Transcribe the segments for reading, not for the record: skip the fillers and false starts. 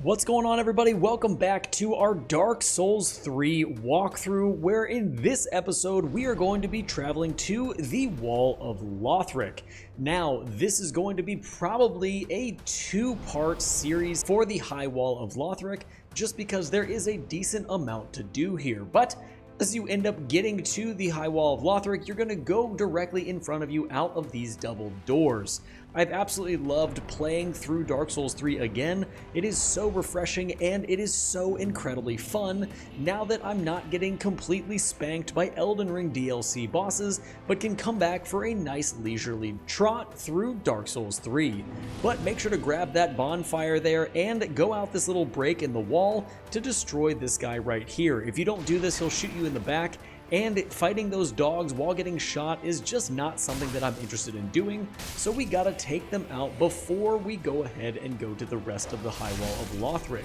What's going on, everybody? Welcome back to our Dark Souls 3 walkthrough, where in this episode we are going to be traveling to the Wall of Lothric. Now, this is going to be probably a two-part series for the High Wall of Lothric, just because there is a decent amount to do here. But as you end up getting to the High Wall of Lothric, you're going to go directly in front of you out of these double doors. I've absolutely loved playing through Dark Souls 3 again. It is so refreshing and it is so incredibly fun now that I'm not getting completely spanked by Elden Ring DLC bosses, but can come back for a nice leisurely trot through Dark Souls 3. But make sure to grab that bonfire there and go out this little break in the wall to destroy this guy right here. If you don't do this, he'll shoot you in the back, and fighting those dogs while getting shot is just not something that I'm interested in doing, so we gotta take them out before we go ahead and go to the rest of the High Wall of Lothric.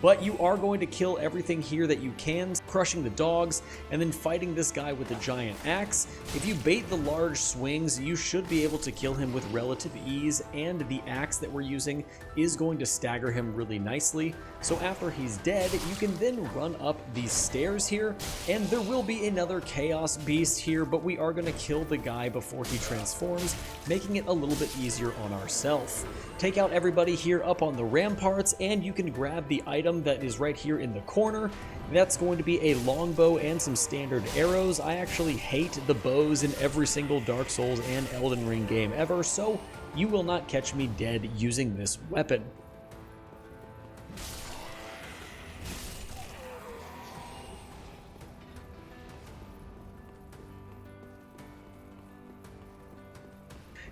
But you are going to kill everything here that you can, crushing the dogs, and then fighting this guy with a giant axe. If you bait the large swings, you should be able to kill him with relative ease, and the axe that we're using is going to stagger him really nicely. So after he's dead, you can then run up these stairs here, and there will be another chaos beast here, but we are going to kill the guy before he transforms, making it a little bit easier on ourselves. Take out everybody here up on the ramparts, and you can grab the item that is right here in the corner. That's going to be a longbow and some standard arrows. I actually hate the bows in every single Dark Souls and Elden Ring game ever, so you will not catch me dead using this weapon.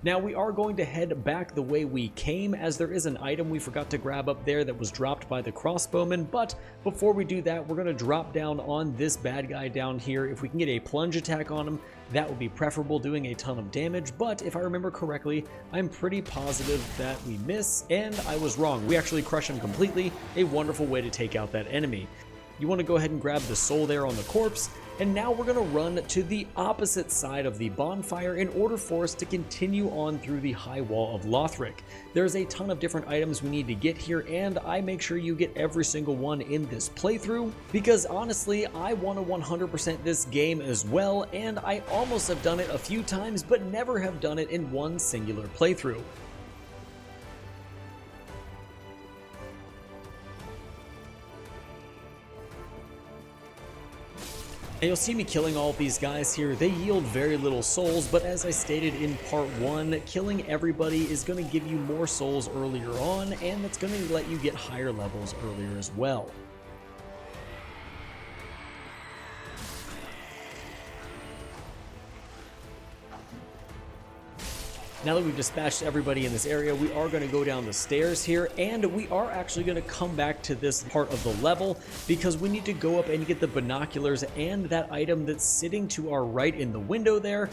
Now we are going to head back the way we came, as there is an item we forgot to grab up there that was dropped by the crossbowman, but before we do that, we're going to drop down on this bad guy down here. If we can get a plunge attack on him, that would be preferable, doing a ton of damage, but if I remember correctly, I'm pretty positive that we miss, and I was wrong. We actually crush him completely, a wonderful way to take out that enemy. You want to go ahead and grab the soul there on the corpse, and now we're going to run to the opposite side of the bonfire in order for us to continue on through the High Wall of Lothric. There's a ton of different items we need to get here, and I make sure you get every single one in this playthrough, because honestly, I want to 100% this game as well, and I almost have done it a few times, but never have done it in one singular playthrough. And you'll see me killing all of these guys here. They yield very little souls, but as I stated in part 1, killing everybody is going to give you more souls earlier on, and it's going to let you get higher levels earlier as well. Now that we've dispatched everybody in this area, we are going to go down the stairs here, and we are actually going to come back to this part of the level because we need to go up and get the binoculars and that item that's sitting to our right in the window there.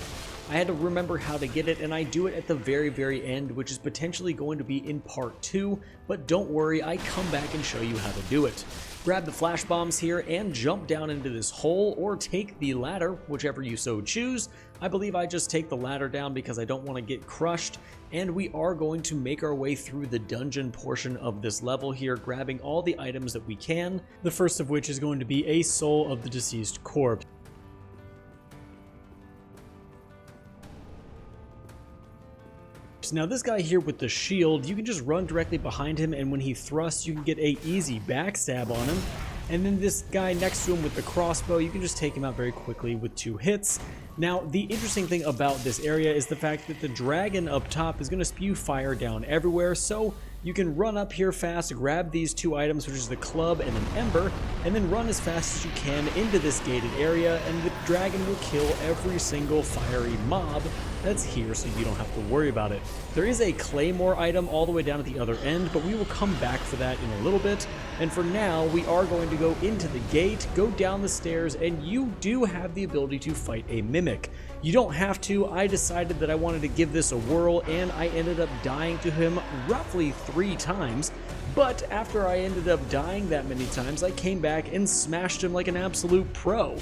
I had to remember how to get it, and I do it at the very end, which is potentially going to be in part 2, but don't worry, I come back and show you how to do it. Grab the flash bombs here and jump down into this hole, or take the ladder, whichever you so choose. I believe I just take the ladder down because I don't want to get crushed, and we are going to make our way through the dungeon portion of this level here, grabbing all the items that we can, the first of which is going to be a soul of the deceased corpse. Now this guy here with the shield, you can just run directly behind him, and when he thrusts, you can get a easy backstab on him. And then this guy next to him with the crossbow, you can just take him out very quickly with 2 hits. Now, the interesting thing about this area is the fact that the dragon up top is going to spew fire down everywhere, so you can run up here fast, grab these 2 items, which is the club and an ember, and then run as fast as you can into this gated area, and the dragon will kill every single fiery mob that's here, so you don't have to worry about it. There is a claymore item all the way down at the other end, but we will come back for that in a little bit. And for now, we are going to go into the gate, go down the stairs, and you do have the ability to fight a mimic. You don't have to. I decided that I wanted to give this a whirl, and I ended up dying to him roughly 3 times. But after I ended up dying that many times, I came back and smashed him like an absolute pro.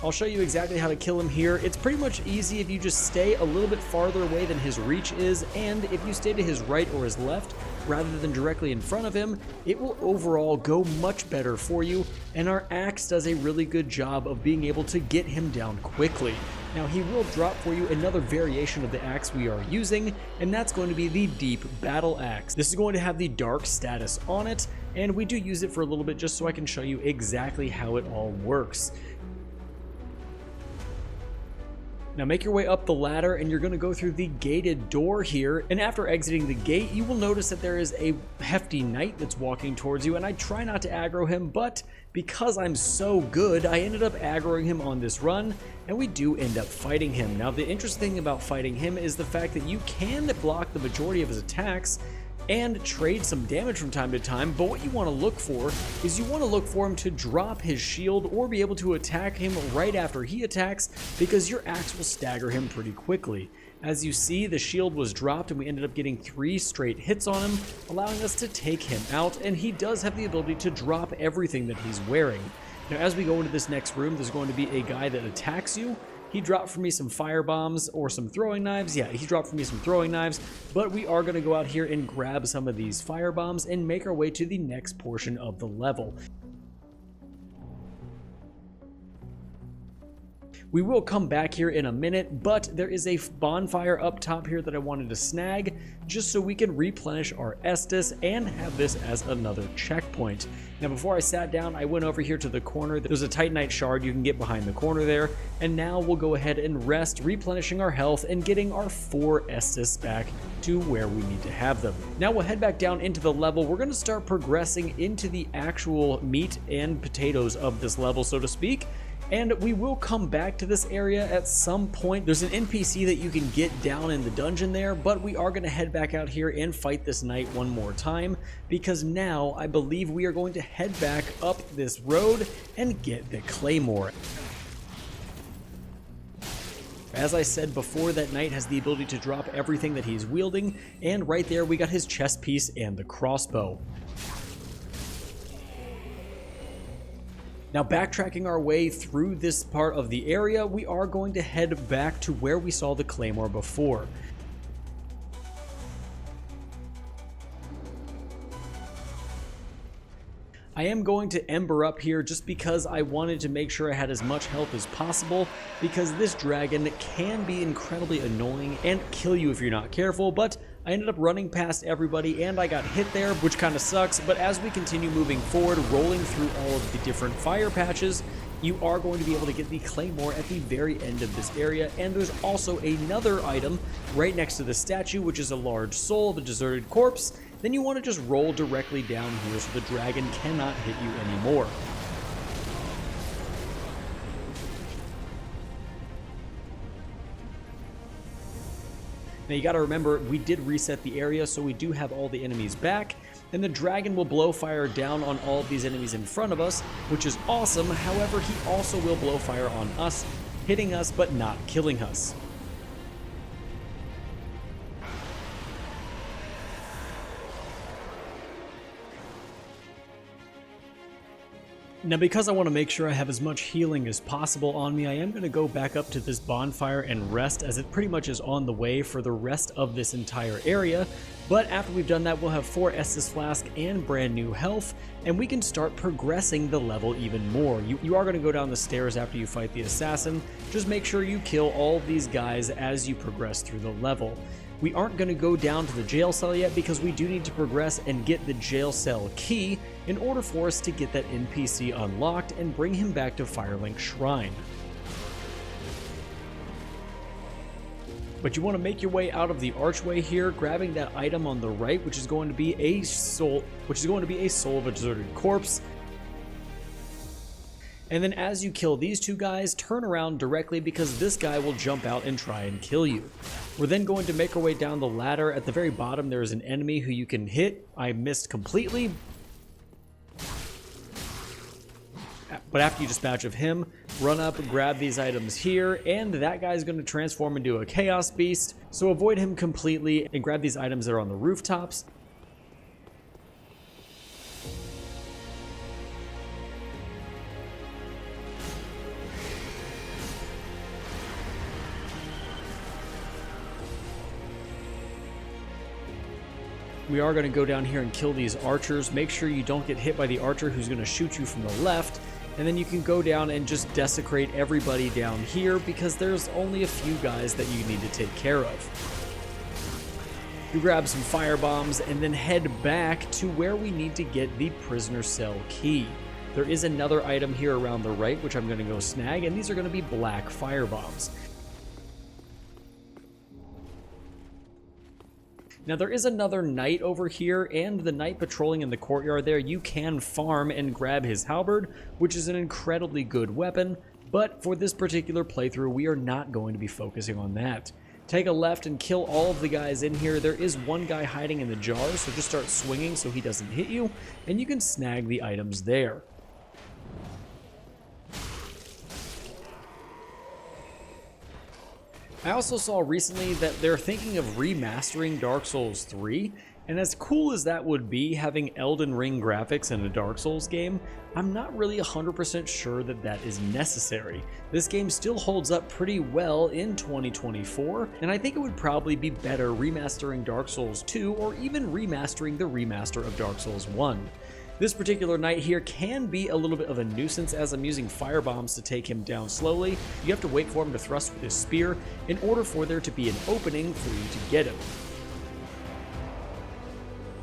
I'll show you exactly how to kill him here. It's pretty much easy if you just stay a little bit farther away than his reach is, and if you stay to his right or his left, rather than directly in front of him, it will overall go much better for you, and our axe does a really good job of being able to get him down quickly. Now he will drop for you another variation of the axe we are using, and that's going to be the Deep Battle Axe. This is going to have the dark status on it, and we do use it for a little bit just so I can show you exactly how it all works. Now make your way up the ladder and you're going to go through the gated door here, and after exiting the gate you will notice that there is a hefty knight that's walking towards you, and I try not to aggro him, but because I'm so good I ended up aggroing him on this run, and we do end up fighting him. Now the interesting thing about fighting him is the fact that you can block the majority of his attacks and trade some damage from time to time, but what you want to look for is you want to look for him to drop his shield or be able to attack him right after he attacks, because your axe will stagger him pretty quickly. As you see, the shield was dropped and we ended up getting 3 straight hits on him, allowing us to take him out, and he does have the ability to drop everything that he's wearing. Now as we go into this next room, there's going to be a guy that attacks you. He dropped for me some fire bombs or some throwing knives. Yeah, he dropped for me some throwing knives, but we are going to go out here and grab some of these fire bombs and make our way to the next portion of the level. We will come back here in a minute, but there is a bonfire up top here that I wanted to snag just so we can replenish our Estus and have this as another checkpoint. Now before I sat down, I went over here to the corner. There's a Titanite shard you can get behind the corner there, and now we'll go ahead and rest, replenishing our health and getting our 4 Estus back to where we need to have them. Now we'll head back down into the level. We're going to start progressing into the actual meat and potatoes of this level, so to speak. And we will come back to this area at some point. There's an NPC that you can get down in the dungeon there, but we are going to head back out here and fight this knight one more time, because now I believe we are going to head back up this road and get the claymore. As I said before, that knight has the ability to drop everything that he's wielding, and right there we got his chest piece and the crossbow. Now backtracking our way through this part of the area, we are going to head back to where we saw the claymore before. I am going to ember up here just because I wanted to make sure I had as much health as possible, because this dragon can be incredibly annoying and kill you if you're not careful, but I ended up running past everybody and I got hit there, which kind of sucks. But as we continue moving forward, rolling through all of the different fire patches, you are going to be able to get the claymore at the very end of this area. And there's also another item right next to the statue, which is a large soul of a deserted corpse. Then you want to just roll directly down here so the dragon cannot hit you anymore. Now you gotta remember, we did reset the area, so we do have all the enemies back, and the dragon will blow fire down on all of these enemies in front of us, which is awesome. However, he also will blow fire on us, hitting us but not killing us. Now because I want to make sure I have as much healing as possible on me, I am going to go back up to this bonfire and rest, as it pretty much is on the way for the rest of this entire area. But after we've done that, we'll have 4 Estus flask and brand new health, and we can start progressing the level even more. You are going to go down the stairs after you fight the assassin. Just make sure you kill all of these guys as you progress through the level. We aren't going to go down to the jail cell yet because we do need to progress and get the jail cell key in order for us to get that NPC unlocked and bring him back to Firelink Shrine. But you want to make your way out of the archway here, grabbing that item on the right, which is going to be a soul of a deserted corpse. And then as you kill these 2 guys, turn around directly because this guy will jump out and try and kill you. We're then going to make our way down the ladder. At the very bottom there is an enemy who you can hit. I missed completely, but after you dispatch of him, run up, grab these items here, and that guy's going to transform into a chaos beast, so avoid him completely and grab these items that are on the rooftops. We are going to go down here and kill these archers. Make sure you don't get hit by the archer who's going to shoot you from the left. And then you can go down and just desecrate everybody down here because there's only a few guys that you need to take care of. You grab some fire bombs and then head back to where we need to get the prisoner cell key. There is another item here around the right which I'm going to go snag, and these are going to be black fire bombs. Now there is another knight over here, and the knight patrolling in the courtyard there, you can farm and grab his halberd, which is an incredibly good weapon, but for this particular playthrough we are not going to be focusing on that. Take a left and kill all of the guys in here. There is one guy hiding in the jars, so just start swinging so he doesn't hit you, and you can snag the items there. I also saw recently that they're thinking of remastering Dark Souls 3, and as cool as that would be, having Elden Ring graphics in a Dark Souls game, I'm not really 100% sure that that is necessary. This game still holds up pretty well in 2024, and I think it would probably be better remastering Dark Souls 2 or even remastering the remaster of Dark Souls 1. This particular knight here can be a little bit of a nuisance as I'm using fire bombs to take him down slowly. You have to wait for him to thrust with his spear in order for there to be an opening for you to get him.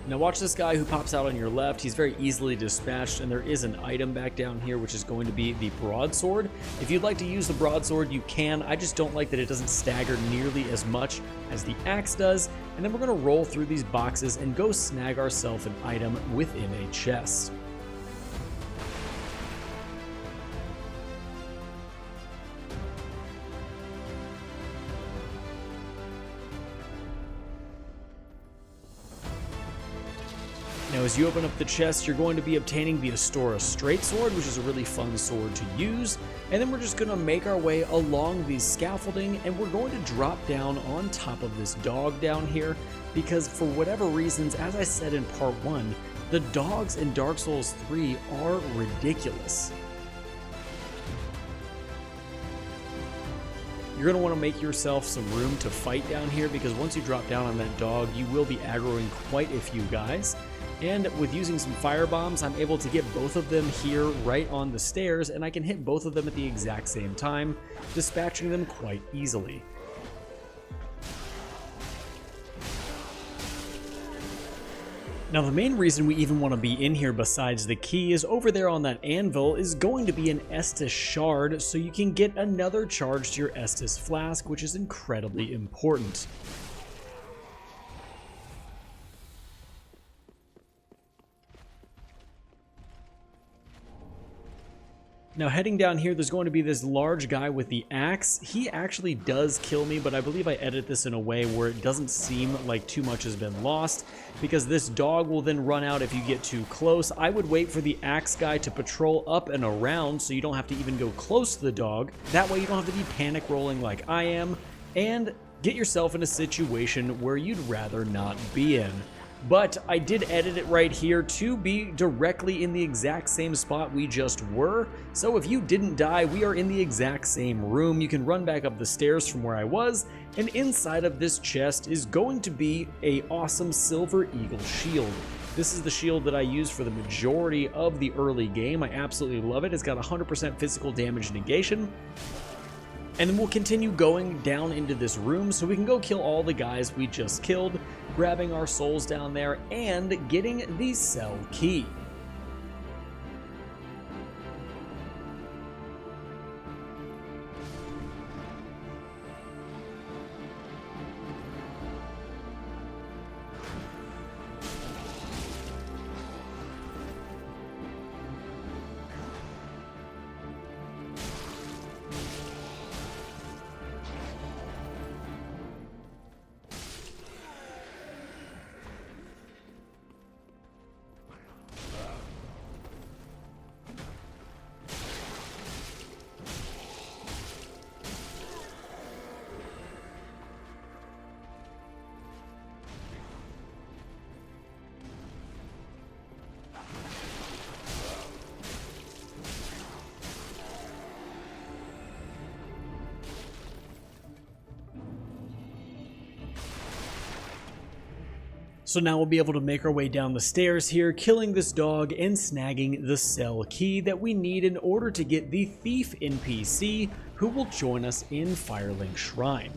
Now watch this guy who pops out on your left. He's very easily dispatched, and there is an item back down here which is going to be the broadsword. If you'd like to use the broadsword, you can. I just don't like that it doesn't stagger nearly as much as the axe does. And then we're going to roll through these boxes and go snag ourselves an item within a chest. Now as you open up the chest, you're going to be obtaining the Astora Straight Sword, which is a really fun sword to use. And then we're just going to make our way along the scaffolding, and we're going to drop down on top of this dog down here, because for whatever reasons, as I said in part 1, the dogs in Dark Souls 3 are ridiculous. You're going to want to make yourself some room to fight down here, because once you drop down on that dog, you will be aggroing quite a few guys. And with using some fire bombs, I'm able to get both of them here right on the stairs, and I can hit both of them at the exact same time, dispatching them quite easily. Now the main reason we even want to be in here besides the key is over there on that anvil is going to be an Estus shard, so you can get another charge to your Estus flask, which is incredibly important. Now heading down here, there's going to be this large guy with the axe. He actually does kill me, but I believe I edit this in a way where it doesn't seem like too much has been lost, because this dog will then run out if you get too close. I would wait for the axe guy to patrol up and around so you don't have to even go close to the dog. That way you don't have to be panic rolling like I am, and get yourself in a situation where you'd rather not be in. But I did edit it right here to be directly in the exact same spot we just were. So if you didn't die, we are in the exact same room. You can run back up the stairs from where I was, and inside of this chest is going to be an awesome Silver Eagle shield. This is the shield that I use for the majority of the early game. I absolutely love it. It's got 100% physical damage negation. And then we'll continue going down into this room so we can go kill all the guys we just killed, grabbing our souls down there and getting the cell key. So now we'll be able to make our way down the stairs here, killing this dog and snagging the cell key that we need in order to get the thief NPC who will join us in Firelink Shrine.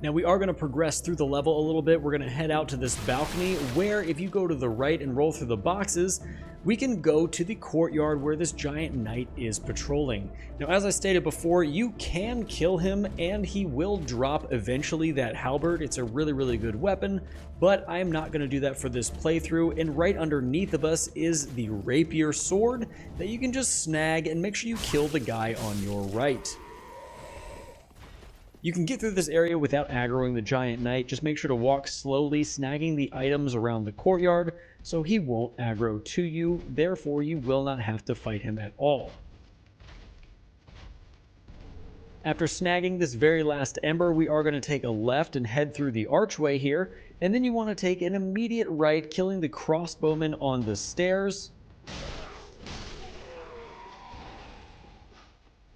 Now we are going to progress through the level a little bit. We're going to head out to this balcony where if you go to the right and roll through the boxes, we can go to the courtyard where this giant knight is patrolling. Now as I stated before, you can kill him and he will drop eventually that halberd. It's a really good weapon, but I am not going to do that for this playthrough. And right underneath of us is the rapier sword that you can just snag and make sure you kill the guy on your right. You can get through this area without aggroing the giant knight. Just make sure to walk slowly, snagging the items around the courtyard so he won't aggro to you. Therefore, you will not have to fight him at all. After snagging this very last ember, we are going to take a left and head through the archway here. And then you want to take an immediate right, killing the crossbowman on the stairs.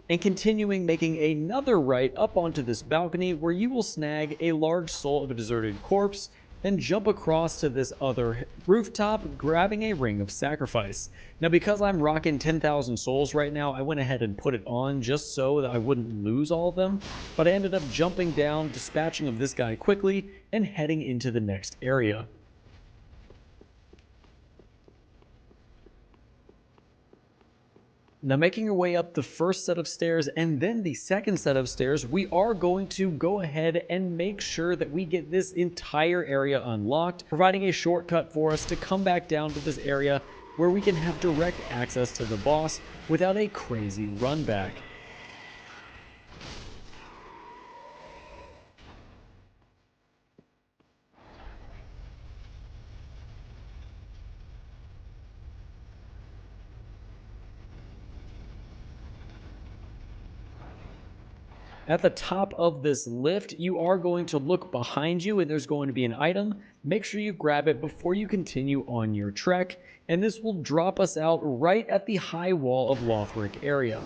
And continuing making another right up onto this balcony where you will snag a large soul of a deserted corpse and jump across to this other rooftop, grabbing a ring of sacrifice. Now because I'm rocking 10,000 souls right now, I went ahead and put it on just so that I wouldn't lose all of them, but I ended up jumping down, dispatching of this guy quickly, and heading into the next area. Now making your way up the first set of stairs and then the second set of stairs, we are going to go ahead and make sure that we get this entire area unlocked, providing a shortcut for us to come back down to this area where we can have direct access to the boss without a crazy run back. At the top of this lift, you are going to look behind you and there's going to be an item. Make sure you grab it before you continue on your trek, and this will drop us out right at the High Wall of Lothric area.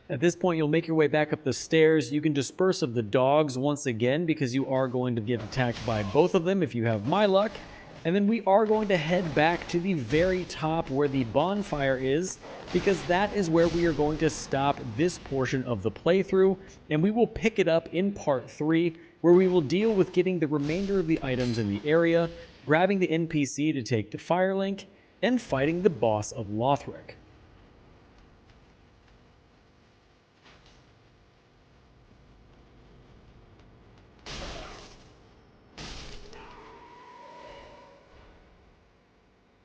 At this point, you'll make your way back up the stairs. You can disperse of the dogs once again because you are going to get attacked by both of them if you have my luck. And then we are going to head back to the very top where the bonfire is, because that is where we are going to stop this portion of the playthrough. And we will pick it up in part 3, where we will deal with getting the remainder of the items in the area, grabbing the NPC to take to Firelink, and fighting the boss of Lothric.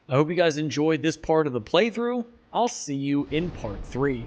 I hope you guys enjoyed this part of the playthrough. I'll see you in part 3.